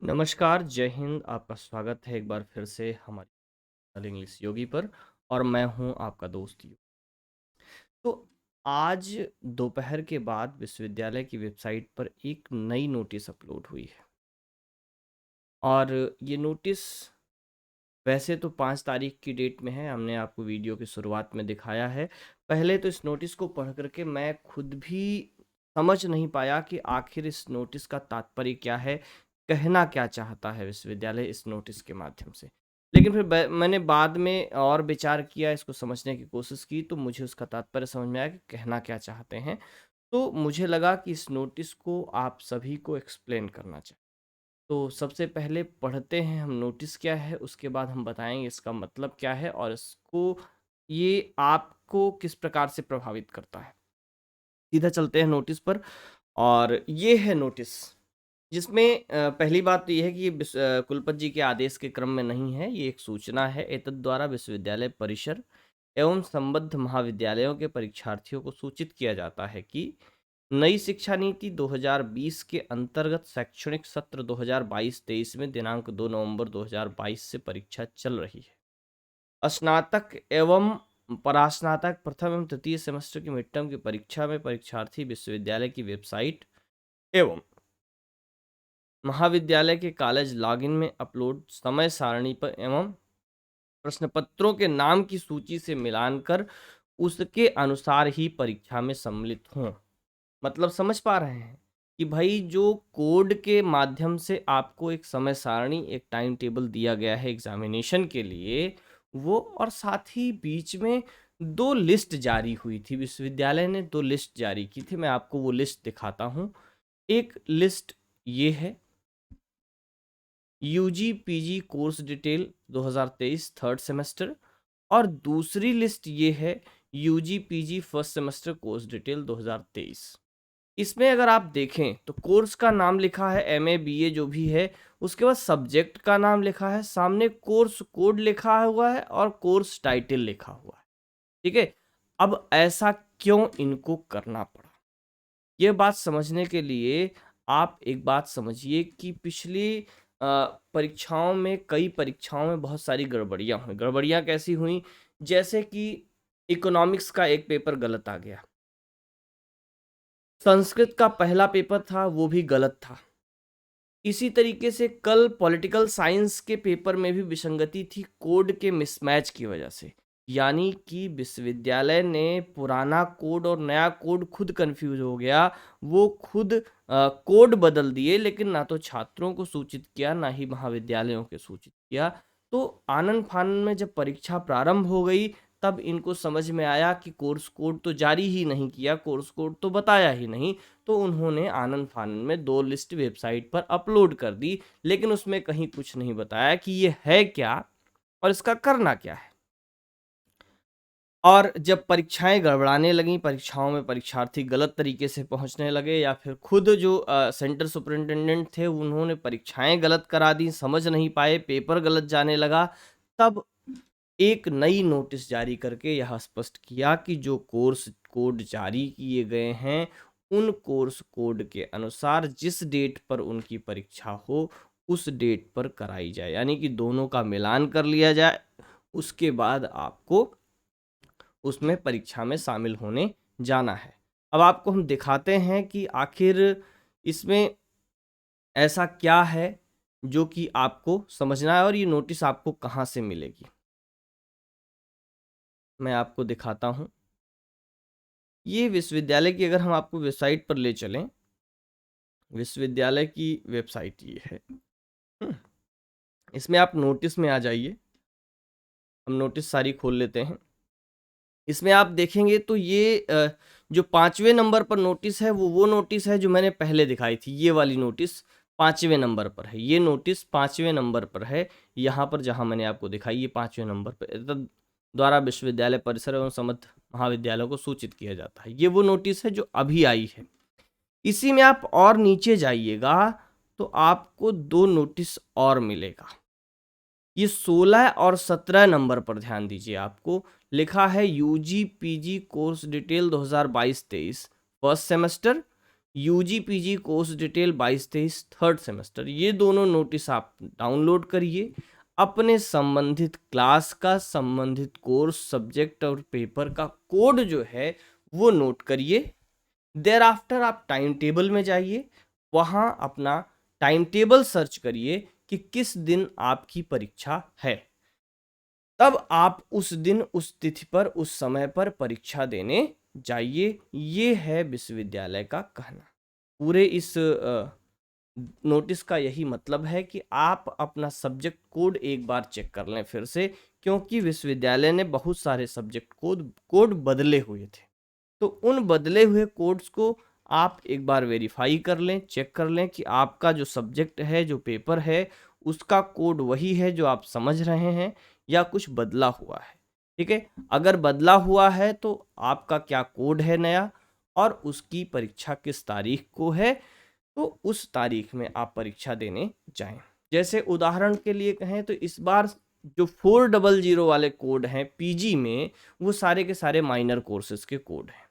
नमस्कार, जय हिंद। आपका स्वागत है एक बार फिर से हमारे चैनल इंग्लिश योगी पर। और मैं हूं आपका दोस्त योगी। तो आज दोपहर के बाद विश्वविद्यालय की वेबसाइट पर एक नई नोटिस अपलोड हुई है। और ये नोटिस वैसे तो 5 तारीख की डेट में है, हमने आपको वीडियो की शुरुआत में दिखाया है। पहले तो इस नोटिस को पढ़ करके मैं खुद भी समझ नहीं पाया कि आखिर इस नोटिस का तात्पर्य क्या है, कहना क्या चाहता है विश्वविद्यालय इस नोटिस के माध्यम से। लेकिन फिर मैंने बाद में और विचार किया, इसको समझने की कोशिश की, तो मुझे उसका तात्पर्य समझ में आया कि कहना क्या चाहते हैं। तो मुझे लगा कि इस नोटिस को आप सभी को एक्सप्लेन करना चाहिए। तो सबसे पहले पढ़ते हैं हम नोटिस क्या है, उसके बाद हम बताएंगे इसका मतलब क्या है और इसको ये आपको किस प्रकार से प्रभावित करता है। सीधा चलते हैं नोटिस पर। और ये है नोटिस, जिसमें पहली बात तो ये है कि ये कुलपति जी के आदेश के क्रम में नहीं है, ये एक सूचना है। एतद् द्वारा विश्वविद्यालय परिसर एवं संबद्ध महाविद्यालयों के परीक्षार्थियों को सूचित किया जाता है कि नई शिक्षा नीति 2020 के अंतर्गत शैक्षणिक सत्र 2022-23 में दिनांक 2 नवंबर 2022 से परीक्षा चल रही है। स्नातक एवं परास्नातक प्रथम एवं तृतीय सेमेस्टर की मिड टर्म की परीक्षा में परीक्षार्थी विश्वविद्यालय की वेबसाइट एवं महाविद्यालय के कॉलेज लॉगिन में अपलोड समय सारणी पर एवं प्रश्न पत्रों के नाम की सूची से मिलान कर उसके अनुसार ही परीक्षा में सम्मिलित हों। मतलब समझ पा रहे हैं कि भाई जो कोड के माध्यम से आपको एक समय सारणी, एक टाइम टेबल दिया गया है एग्जामिनेशन के लिए, वो और साथ ही बीच में दो लिस्ट जारी हुई थी। विश्वविद्यालय ने दो लिस्ट जारी की थी, मैं आपको वो लिस्ट दिखाता हूँ। एक लिस्ट ये है, UG PG course detail 2023 third semester. और दूसरी लिस्ट ये है, UG PG first semester course detail 2023। इसमें अगर आप देखें तो कोर्स का नाम लिखा है एमए बीए जो भी है, उसके बाद सब्जेक्ट का नाम लिखा है, सामने कोर्स कोड लिखा हुआ है और कोर्स टाइटल लिखा हुआ है। ठीक है, अब ऐसा क्यों इनको करना पड़ा, ये बात समझने के लिए आप एक बात समझिए कि पिछली परीक्षाओं में, कई परीक्षाओं में बहुत सारी गड़बड़ियां हुई। गड़बड़ियां कैसी हुई, जैसे कि इकोनॉमिक्स का एक पेपर गलत आ गया, संस्कृत का पहला पेपर था वो भी गलत था। इसी तरीके से कल पॉलिटिकल साइंस के पेपर में भी विसंगति थी कोड के मिसमैच की वजह से। यानी कि विश्वविद्यालय ने पुराना कोड और नया कोड खुद कंफ्यूज हो गया, वो खुद कोड बदल दिए, लेकिन ना तो छात्रों को सूचित किया ना ही महाविद्यालयों के सूचित किया। तो आनन फानन में जब परीक्षा प्रारंभ हो गई, तब इनको समझ में आया कि कोर्स कोड तो जारी ही नहीं किया, कोर्स कोड तो बताया ही नहीं। तो उन्होंने आनन फानन में दो लिस्ट वेबसाइट पर अपलोड कर दी, लेकिन उसमें कहीं कुछ नहीं बताया कि ये है क्या और इसका करना क्या है। और जब परीक्षाएं गड़बड़ाने लगीं, परीक्षाओं में परीक्षार्थी गलत तरीके से पहुंचने लगे, या फिर खुद जो सेंटर सुपरिटेंडेंट थे उन्होंने परीक्षाएं गलत करा दी, समझ नहीं पाए, पेपर गलत जाने लगा, तब एक नई नोटिस जारी करके यह स्पष्ट किया कि जो कोर्स कोड जारी किए गए हैं, उन कोर्स कोड के अनुसार जिस डेट पर उनकी परीक्षा हो उस डेट पर कराई जाए। यानी कि दोनों का मिलान कर लिया जाए, उसके बाद आपको उसमें परीक्षा में शामिल होने जाना है। अब आपको हम दिखाते हैं कि आखिर इसमें ऐसा क्या है जो कि आपको समझना है और ये नोटिस आपको कहाँ से मिलेगी, मैं आपको दिखाता हूँ। ये विश्वविद्यालय की, अगर हम आपको वेबसाइट पर ले चलें, विश्वविद्यालय की वेबसाइट ये है। इसमें आप नोटिस में आ जाइए, हम नोटिस सारी खोल लेते हैं। इसमें आप देखेंगे तो ये जो 5वें नंबर पर नोटिस है वो नोटिस है जो मैंने पहले दिखाई थी। ये वाली नोटिस 5वें नंबर पर है, ये नोटिस 5वें नंबर पर है। यहाँ पर जहाँ मैंने आपको दिखाई, ये 5वें नंबर पर द्वारा विश्वविद्यालय परिसर एवं संबद्ध महाविद्यालयों को सूचित किया जाता है। ये वो नोटिस है जो अभी आई है। इसी में आप और नीचे जाइएगा तो आपको दो नोटिस और मिलेगा। ये 16 और 17 नंबर पर ध्यान दीजिए, आपको लिखा है UG PG course detail 2022-23 first semester, UG PG course detail 22-23 third semester, ये दोनों नोटिस आप डाउनलोड करिए। अपने संबंधित क्लास का, संबंधित कोर्स, सब्जेक्ट और पेपर का कोड जो है वो नोट करिए। देयर आफ्टर आप टाइम टेबल में जाइए, वहाँ अपना टाइम टेबल सर्च करिए कि किस दिन आपकी परीक्षा है। तब आप उस दिन, उस तिथि पर, उस समय पर परीक्षा देने जाइए। ये है विश्वविद्यालय का कहना। पूरे इस नोटिस का यही मतलब है कि आप अपना सब्जेक्ट कोड एक बार चेक कर लें फिर से, क्योंकि विश्वविद्यालय ने बहुत सारे सब्जेक्ट कोड बदले हुए थे। तो उन बदले हुए कोड्स को आप एक बार वेरीफाई कर लें, चेक कर लें कि आपका जो सब्जेक्ट है, जो पेपर है, उसका कोड वही है जो आप समझ रहे हैं या कुछ बदला हुआ है। ठीक है, अगर बदला हुआ है तो आपका क्या कोड है नया और उसकी परीक्षा किस तारीख को है, तो उस तारीख में आप परीक्षा देने जाएं। जैसे उदाहरण के लिए कहें तो इस बार जो 400 वाले कोड हैं पीजी में, वो सारे के सारे माइनर कोर्सेज के कोड हैं।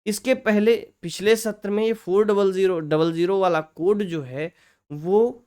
इसके पहले पिछले सत्र में ये 400 वाला कोड जो है वो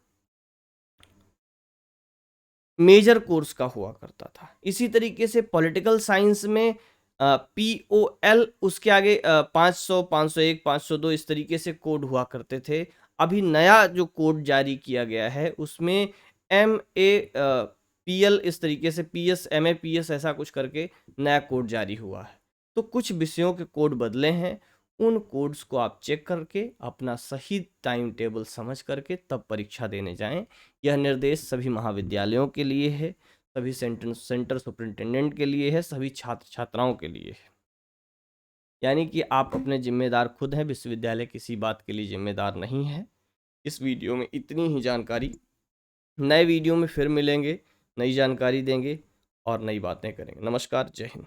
मेजर कोर्स का हुआ करता था। इसी तरीके से पॉलिटिकल साइंस में POL, उसके आगे 500, 501, 502 इस तरीके से कोड हुआ करते थे। अभी नया जो कोड जारी किया गया है उसमें MAPL इस तरीके से, PS MAPS ऐसा कुछ करके नया कोड जारी हुआ है। तो कुछ विषयों के कोड बदले हैं, उन कोड्स को आप चेक करके अपना सही टाइम टेबल समझ करके तब परीक्षा देने जाएं। यह निर्देश सभी महाविद्यालयों के लिए है, सभी सेंटर सुपरिंटेंडेंट के लिए है, सभी छात्र छात्राओं के लिए है। यानी कि आप अपने जिम्मेदार खुद हैं, विश्वविद्यालय किसी बात के लिए जिम्मेदार नहीं है। इस वीडियो में इतनी ही जानकारी। नए वीडियो में फिर मिलेंगे, नई जानकारी देंगे और नई बातें करेंगे। नमस्कार, जय हिंद।